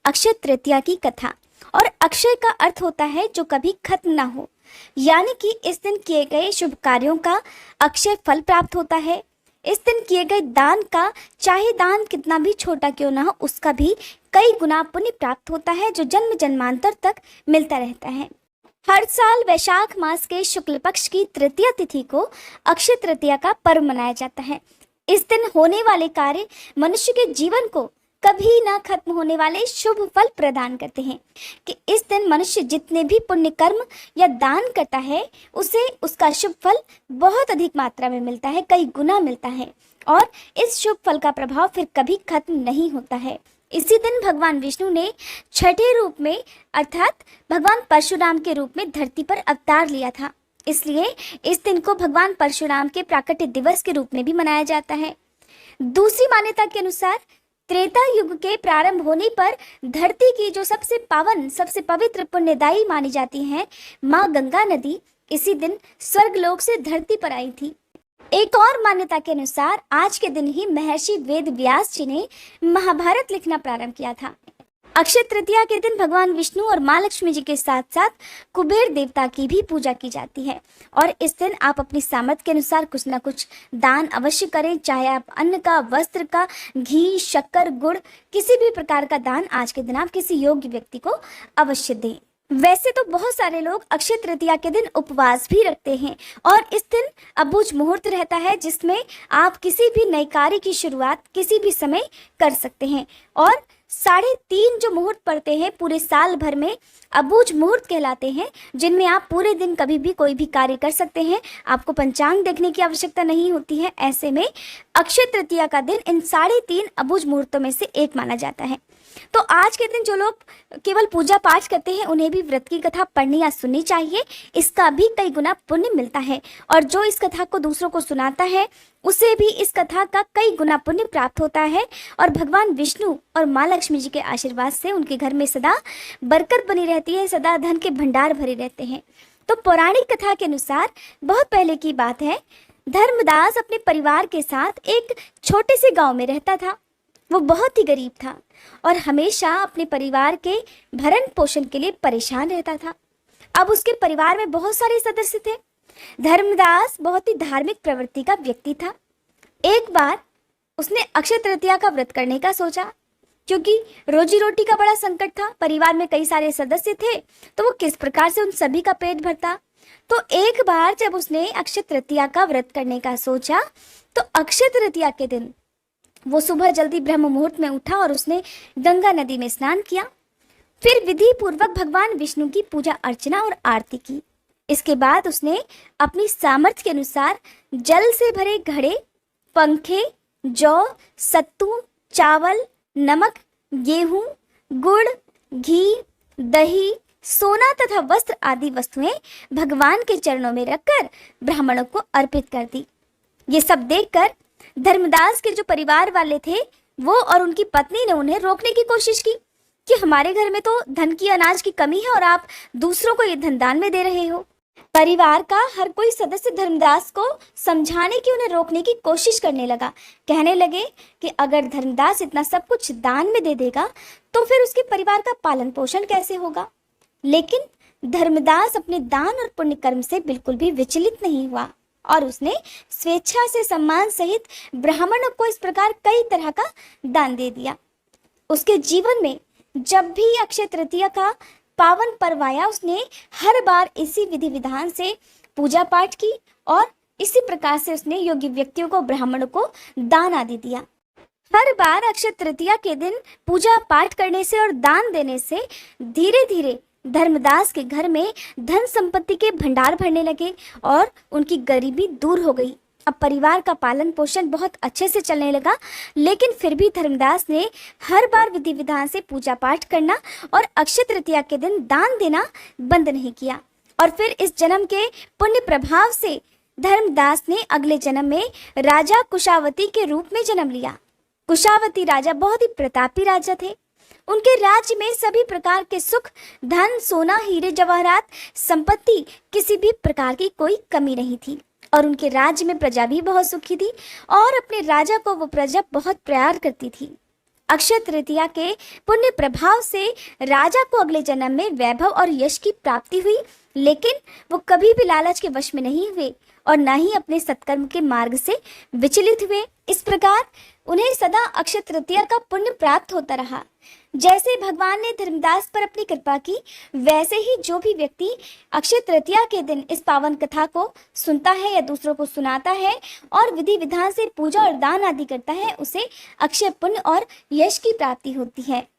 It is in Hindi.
अक्षय तृतीया की कथा। और अक्षय का अर्थ होता है जो कभी खत्म ना हो, यानी कि इस दिन किए गए शुभ कार्यों का अक्षय फल प्राप्त होता है। इस दिन किए गए दान का, चाहे दान कितना भी छोटा क्यों ना हो, उसका भी कई गुना पुण्य प्राप्त होता है जो जन्म जन्मांतर तक मिलता रहता है। हर साल वैशाख मास के शुक्ल पक्ष की तृतीया तिथि को अक्षय तृतीया का पर्व मनाया जाता है। इस दिन होने वाले कार्य मनुष्य के जीवन को कभी ना खत्म होने वाले शुभ फल प्रदान करते हैं कि इस दिन मनुष्य जितने भी पुण्य कर्म या दान करता है उसे उसका शुभ फल बहुत अधिक मात्रा में मिलता है, कई गुना मिलता है, और इस शुभ फल का प्रभाव फिर कभी खत्म नहीं होता है। इसी दिन भगवान विष्णु ने छठे रूप में अर्थात भगवान परशुराम के रूप में धरती पर अवतार लिया था, इसलिए इस दिन को भगवान परशुराम के प्राकट्य दिवस के रूप में भी मनाया जाता है। दूसरी मान्यता के अनुसार त्रेता युग के प्रारंभ होने पर धरती की जो सबसे पावन, सबसे पवित्र, पुण्यदायी मानी जाती है माँ गंगा नदी इसी दिन स्वर्गलोक से धरती पर आई थी। एक और मान्यता के अनुसार आज के दिन ही महर्षि वेद व्यास जी ने महाभारत लिखना प्रारंभ किया था। अक्षय तृतीया के दिन भगवान विष्णु और माँ लक्ष्मी जी के साथ साथ कुबेर देवता की भी पूजा की जाती है, और इस दिन आप अपनी सामर्थ्य के अनुसार कुछ ना कुछ दान अवश्य करें, चाहे आप अन्न का, वस्त्र का, घी, शक्कर, गुड़, किसी भी प्रकार का दान आज के दिन आप किसी योग्य व्यक्ति को अवश्य दें। वैसे तो बहुत सारे लोग अक्षय तृतीया के दिन उपवास भी रखते हैं, और इस दिन अबूझ मुहूर्त रहता है जिसमें आप किसी भी नए कार्य की शुरुआत किसी भी समय कर सकते हैं, और 3.5 जो मुहूर्त पड़ते हैं पूरे साल भर में अबूझ मुहूर्त कहलाते हैं, जिनमें आप पूरे दिन कभी भी कोई भी कार्य कर सकते हैं, आपको पंचांग देखने की आवश्यकता नहीं होती है। ऐसे में अक्षय तृतीया का दिन इन 3.5 अबूझ मुहूर्तों में से एक माना जाता है। तो आज के दिन जो लोग केवल पूजा पाठ करते हैं उन्हें भी व्रत की कथा पढ़नी या सुननी चाहिए, इसका भी कई गुना पुण्य मिलता है, और जो इस कथा को दूसरों को सुनाता है उसे भी इस कथा का कई गुना पुण्य प्राप्त होता है, और भगवान विष्णु और माँ लक्ष्मी जी के आशीर्वाद से उनके घर में सदा बरकत बनी रहती है, सदा धन के भंडार भरे रहते हैं। तो पौराणिक कथा के अनुसार बहुत पहले की बात है, धर्मदास अपने परिवार के साथ एक छोटे से गांव में रहता था। वो बहुत ही गरीब था और हमेशा अपने परिवार के भरण पोषण के लिए परेशान रहता था। अब उसके परिवार में बहुत सारे सदस्य थे। धर्मदास बहुत ही धार्मिक प्रवृत्ति का व्यक्ति था। एक बार उसने अक्षय तृतीया का व्रत करने का सोचा, क्योंकि रोजी रोटी का बड़ा संकट था, परिवार में कई सारे सदस्य थे, तो वो किस प्रकार से उन सभी का पेट भरता। तो एक बार जब उसने अक्षय तृतीया का व्रत करने का सोचा तो अक्षय तृतीया के दिन वो सुबह जल्दी ब्रह्म मुहूर्त में उठा और उसने गंगा नदी में स्नान किया। फिर विधि पूर्वक भगवान विष्णु की पूजा अर्चना और आरती की। इसके बाद उसने अपनी सामर्थ्य के अनुसार जल से भरे घड़े, पंखे, जौ, सत्तू, चावल, नमक, गेहूं, गुड़, घी, दही, सोना तथा वस्त्र आदि वस्तुएं भगवान के चरणों में रखकर ब्राह्मणों को अर्पित कर दी। ये सब देखकर धर्मदास के जो परिवार वाले थे वो और उनकी पत्नी ने उन्हें रोकने की कोशिश की कि हमारे घर में तो धन की, अनाज की कमी है और आप दूसरों को ये धन दान में दे रहे हो। परिवार का हर कोई सदस्य धर्मदास को समझाने की, उन्हें रोकने की कोशिश करने लगा। कहने लगे कि अगर धर्मदास इतना सब कुछ दान में दे देगा तो फिर उसके परिवार का पालन पोषण कैसे होगा। लेकिन धर्मदास अपने दान और पुण्य कर्म से बिल्कुल भी विचलित नहीं हुआ और उसने स्वेच्छा से सम्मान सहित ब्राह्मणों को इस प्रकार कई तरह का दान दे दिया। उसके जीवन में जब भी अक्षय तृतीया का पावन पर्व आया उसने हर बार इसी विधि विधान से पूजा पाठ की और इसी प्रकार से उसने योग्य व्यक्तियों को, ब्राह्मणों को दान आदि दिया। हर बार अक्षय तृतीया के दिन पूजा पाठ करने से और दान देने से धीरे धीरे धर्मदास के घर में धन संपत्ति के भंडार भरने लगे और उनकी गरीबी दूर हो गई। अब परिवार का पालन पोषण बहुत अच्छे से चलने लगा, लेकिन फिर भी धर्मदास ने हर बार विधि विधान से पूजा पाठ करना और अक्षय तृतीया के दिन दान देना बंद नहीं किया। और फिर इस जन्म के पुण्य प्रभाव से धर्मदास ने अगले जन्म में राजा कुशावती के रूप में जन्म लिया। कुशावती राजा बहुत ही प्रतापी राजा थे। उनके राज्य में सभी प्रकार के सुख, धन, सोना, हीरे जवाहरात, संपत्ति, किसी भी प्रकार की कोई कमी नहीं थी और उनके राज्य में प्रजा भी बहुत सुखी थी और अपने राजा को वो प्रजा बहुत प्यार करती थी। अक्षय तृतीया के पुण्य प्रभाव से राजा को अगले जन्म में वैभव और यश की प्राप्ति हुई, लेकिन वो कभी भी लालच के वश में नहीं हुए और न ही अपने सत्कर्म के मार्ग से विचलित हुए। इस प्रकार उन्हें सदा अक्षय तृतीया का पुण्य प्राप्त होता रहा। जैसे भगवान ने धर्मदास पर अपनी कृपा की, वैसे ही जो भी व्यक्ति अक्षय तृतीया के दिन इस पावन कथा को सुनता है या दूसरों को सुनाता है और विधि विधान से पूजा और दान आदि करता है, उसे अक्षय पुण्य और यश की प्राप्ति होती है।